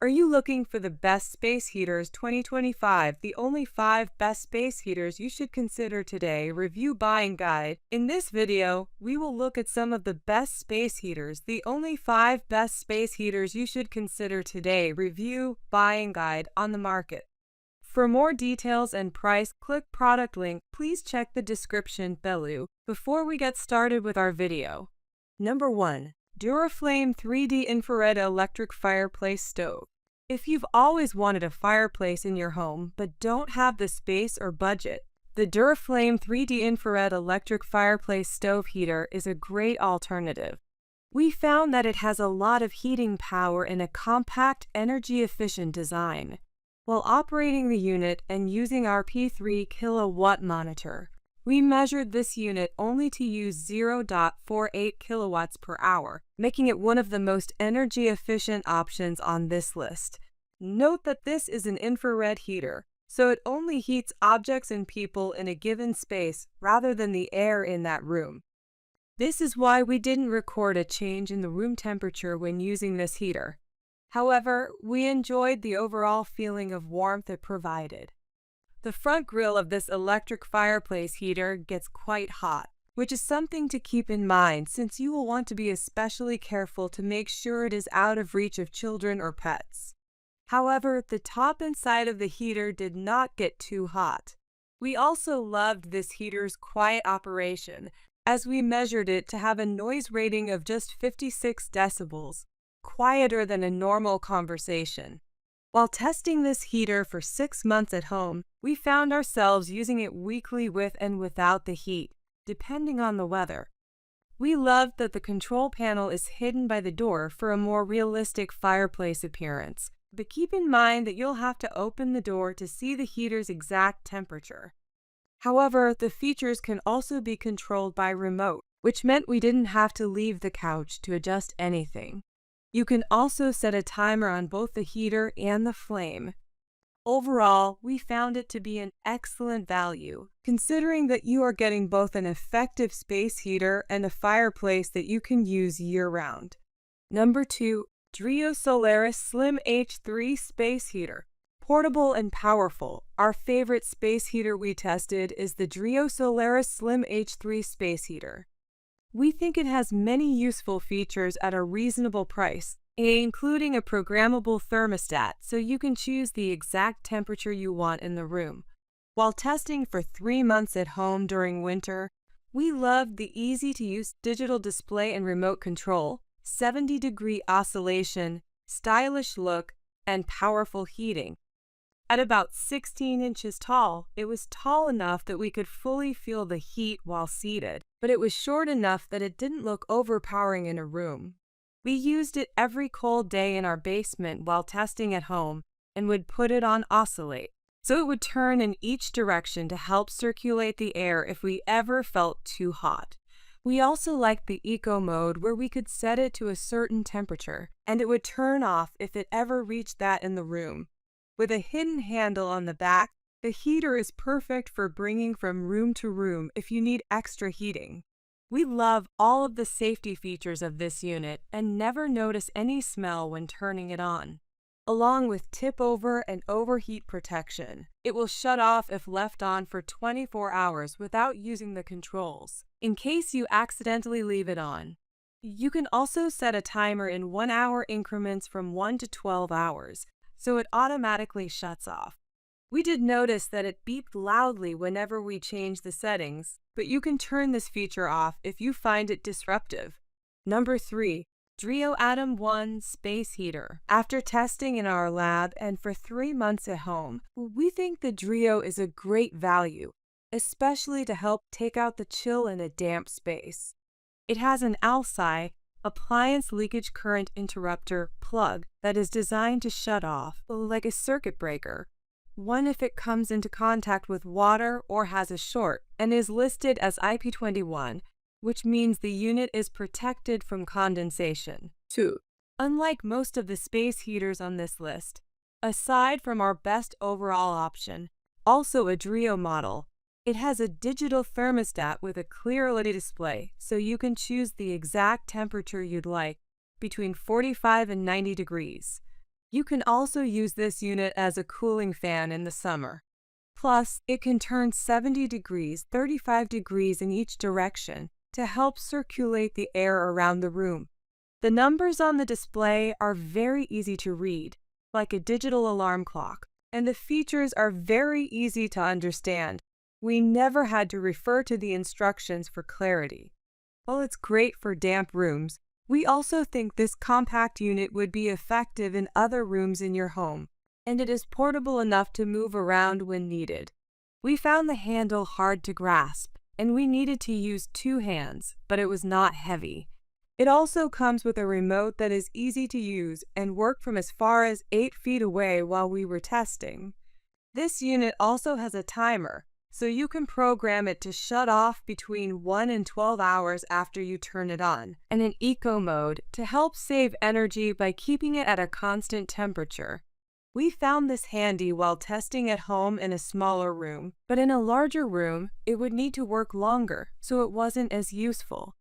Are you looking for the best space heaters 2025? The only 5 best space heaters you should consider today. Review buying guide. In this video, we will look at some of the best space heaters. The only 5 best space heaters you should consider today. Review buying guide on the market. For more details and price, click product link. Please check the description below. Before we get started with our video. Number 1. Duraflame 3D Infrared Electric Fireplace Stove. If you've always wanted a fireplace in your home but don't have the space or budget, the Duraflame 3D Infrared Electric Fireplace Stove Heater is a great alternative. We found that it has a lot of heating power in a compact, energy-efficient design. While operating the unit and using our P3 kilowatt monitor, we measured this unit only to use 0.48 kilowatts per hour, making it one of the most energy-efficient options on this list. Note that this is an infrared heater, so it only heats objects and people in a given space rather than the air in that room. This is why we didn't record a change in the room temperature when using this heater. However, we enjoyed the overall feeling of warmth it provided. The front grille of this electric fireplace heater gets quite hot, which is something to keep in mind since you will want to be especially careful to make sure it is out of reach of children or pets. However, the top and side of the heater did not get too hot. We also loved this heater's quiet operation, as we measured it to have a noise rating of just 56 decibels, quieter than a normal conversation. While testing this heater for 6 months at home, we found ourselves using it weekly with and without the heat, depending on the weather. We loved that the control panel is hidden by the door for a more realistic fireplace appearance, but keep in mind that you'll have to open the door to see the heater's exact temperature. However, the features can also be controlled by remote, which meant we didn't have to leave the couch to adjust anything. You can also set a timer on both the heater and the flame. Overall, we found it to be an excellent value, considering that you are getting both an effective space heater and a fireplace that you can use year-round. Number 2. Dreo Solaris Slim H3 Space Heater. Portable and powerful, our favorite space heater we tested is the Dreo Solaris Slim H3 Space Heater. We think it has many useful features at a reasonable price, including a programmable thermostat so you can choose the exact temperature you want in the room. While testing for 3 months at home during winter, we loved the easy-to-use digital display and remote control, 70-degree oscillation, stylish look, and powerful heating. At about 16 inches tall, it was tall enough that we could fully feel the heat while seated, but it was short enough that it didn't look overpowering in a room. We used it every cold day in our basement while testing at home and would put it on oscillate, so it would turn in each direction to help circulate the air if we ever felt too hot. We also liked the eco mode where we could set it to a certain temperature, and it would turn off if it ever reached that in the room. With a hidden handle on the back, the heater is perfect for bringing from room to room if you need extra heating. We love all of the safety features of this unit and never notice any smell when turning it on. Along with tip-over and overheat protection, it will shut off if left on for 24 hours without using the controls, in case you accidentally leave it on. You can also set a timer in 1-hour increments from 1 to 12 hours, so it automatically shuts off. We did notice that it beeped loudly whenever we changed the settings, but you can turn this feature off if you find it disruptive. Number 3. Dreo Atom 1 Space Heater. After testing in our lab and for 3 months at home, we think the Dreo is a great value, especially to help take out the chill in a damp space. It has an ALSI, appliance leakage current interrupter plug that is designed to shut off, like a circuit breaker. One if it comes into contact with water or has a short, and is listed as IP21, which means the unit is protected from condensation. 2. Unlike most of the space heaters on this list, aside from our best overall option, also a Dreo model, it has a digital thermostat with a clear LED display, so you can choose the exact temperature you'd like, between 45 and 90 degrees. You can also use this unit as a cooling fan in the summer. Plus, it can turn 70 degrees, 35 degrees in each direction to help circulate the air around the room. The numbers on the display are very easy to read, like a digital alarm clock, and the features are very easy to understand. We never had to refer to the instructions for clarity. While it's great for damp rooms, we also think this compact unit would be effective in other rooms in your home, and it is portable enough to move around when needed. We found the handle hard to grasp, and we needed to use 2 hands, but it was not heavy. It also comes with a remote that is easy to use and worked from as far as 8 feet away while we were testing. This unit also has a timer, so you can program it to shut off between 1 and 12 hours after you turn it on, and an eco mode to help save energy by keeping it at a constant temperature. We found this handy while testing at home in a smaller room, but in a larger room, it would need to work longer, so it wasn't as useful.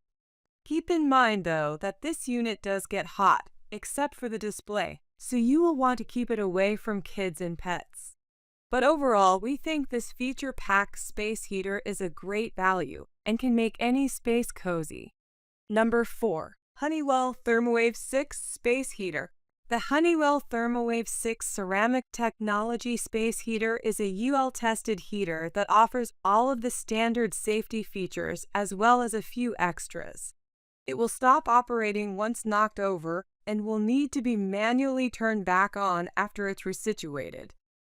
Keep in mind, though, that this unit does get hot, except for the display, so you will want to keep it away from kids and pets. But overall, we think this feature-packed space heater is a great value and can make any space cozy. Number 4. Honeywell ThermaWave 6 Space Heater. The Honeywell ThermaWave 6 Ceramic Technology Space Heater is a UL-tested heater that offers all of the standard safety features as well as a few extras. It will stop operating once knocked over and will need to be manually turned back on after it's resituated.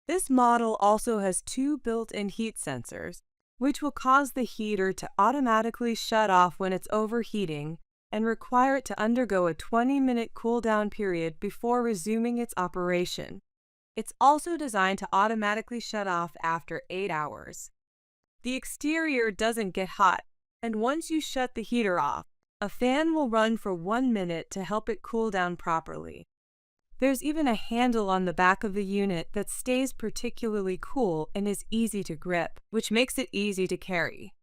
This model also has 2 built-in heat sensors, which will cause the heater to automatically shut off when it's overheating and require it to undergo a 20-minute cool-down period before resuming its operation. It's also designed to automatically shut off after 8 hours. The exterior doesn't get hot, and once you shut the heater off, a fan will run for 1 minute to help it cool down properly. There's even a handle on the back of the unit that stays particularly cool and is easy to grip, which makes it easy to carry.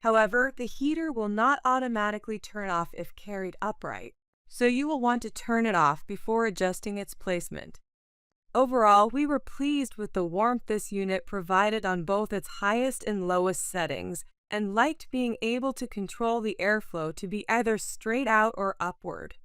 However, the heater will not automatically turn off if carried upright, so you will want to turn it off before adjusting its placement. Overall, we were pleased with the warmth this unit provided on both its highest and lowest settings, and liked being able to control the airflow to be either straight out or upward.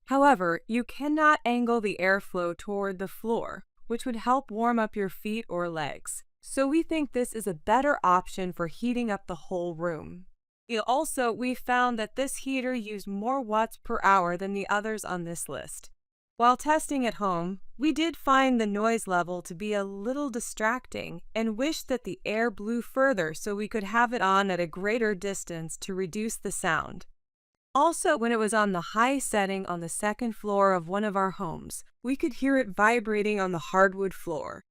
However, you cannot angle the airflow toward the floor, which would help warm up your feet or legs. So we think this is a better option for heating up the whole room. We found that this heater used more watts per hour than the others on this list. While testing at home, we did find the noise level to be a little distracting and wished that the air blew further so we could have it on at a greater distance to reduce the sound. Also, when it was on the high setting on the 2nd floor of one of our homes, we could hear it vibrating on the hardwood floor.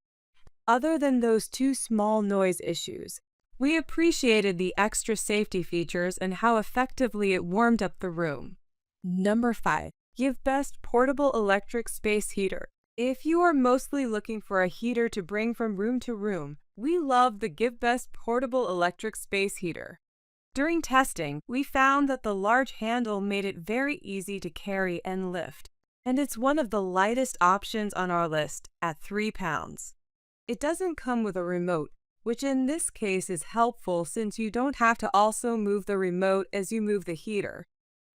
Other than those 2 small noise issues, we appreciated the extra safety features and how effectively it warmed up the room. Number 5. GiveBest Portable Electric Space Heater. If you are mostly looking for a heater to bring from room to room, we love the GiveBest Portable Electric Space Heater. During testing, we found that the large handle made it very easy to carry and lift, and it's one of the lightest options on our list at 3 pounds. It doesn't come with a remote, which in this case is helpful since you don't have to also move the remote as you move the heater.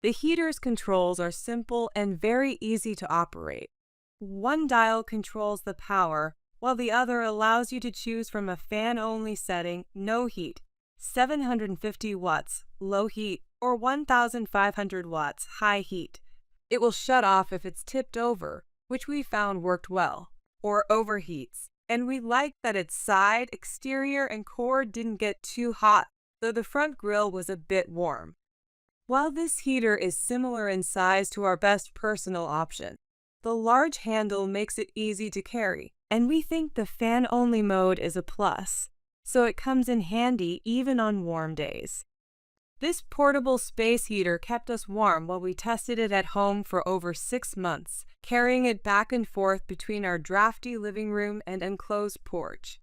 The heater's controls are simple and very easy to operate. One dial controls the power, while the other allows you to choose from a fan-only setting, no heat, 750 watts, low heat, or 1,500 watts, high heat. It will shut off if it's tipped over, which we found worked well, or overheats. And we liked that its side, exterior, and core didn't get too hot, though the front grille was a bit warm. While this heater is similar in size to our best personal option, the large handle makes it easy to carry, and we think the fan-only mode is a plus, so it comes in handy even on warm days. This portable space heater kept us warm while we tested it at home for over 6 months, carrying it back and forth between our drafty living room and enclosed porch.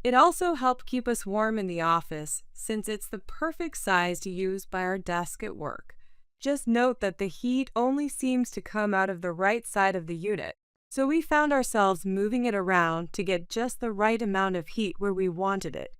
It also helped keep us warm in the office, since it's the perfect size to use by our desk at work. Just note that the heat only seems to come out of the right side of the unit, So we found ourselves moving it around to get just the right amount of heat where we wanted it.